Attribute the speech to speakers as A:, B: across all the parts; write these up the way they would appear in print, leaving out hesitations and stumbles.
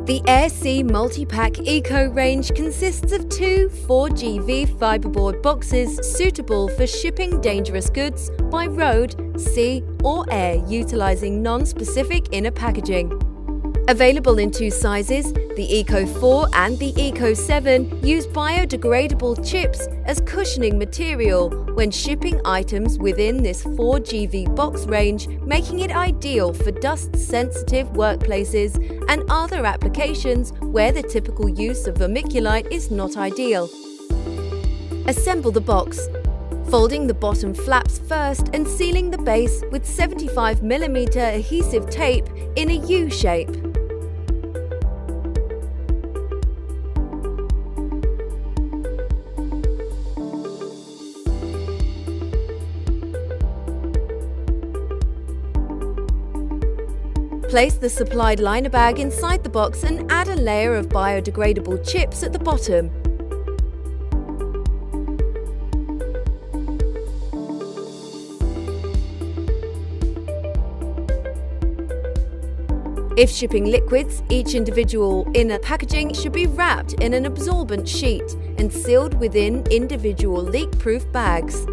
A: The Air C Multi-Pack Eco range consists of two 4GV fiberboard boxes suitable for shipping dangerous goods by road, sea or air utilizing non-specific inner packaging. Available in two sizes, the Eco 4 and the Eco 7 use biodegradable chips as cushioning material when shipping items within this 4GV box range, making it ideal for dust-sensitive workplaces and other applications where the typical use of vermiculite is not ideal. Assemble the box, folding the bottom flaps first and sealing the base with 75mm adhesive tape in a U shape. Place the supplied liner bag inside the box and add a layer of biodegradable chips at the bottom. If shipping liquids, each individual inner packaging should be wrapped in an absorbent sheet and sealed within individual leak-proof bags.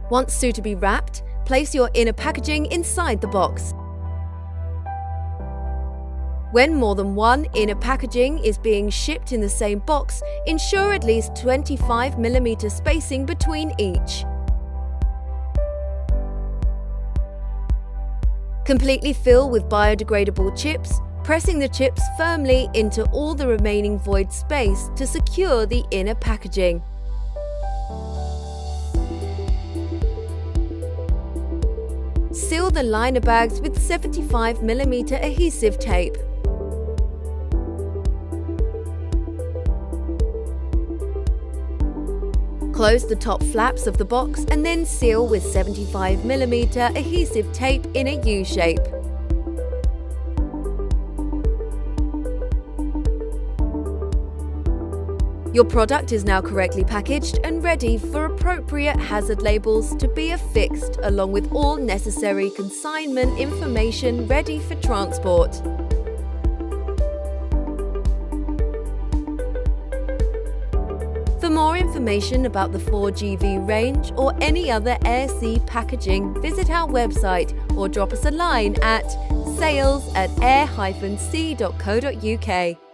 A: Once suitably wrapped, place your inner packaging inside the box. When more than one inner packaging is being shipped in the same box, ensure at least 25mm spacing between each. Completely fill with biodegradable chips, pressing the chips firmly into all the remaining void space to secure the inner packaging. Seal the liner bags with 75mm adhesive tape. Close the top flaps of the box and then seal with 75mm adhesive tape in a U shape. Your product is now correctly packaged and ready for appropriate hazard labels to be affixed along with all necessary consignment information ready for transport. For more information about the 4GV range or any other Air C packaging, visit our website or drop us a line at sales@air-c.co.uk.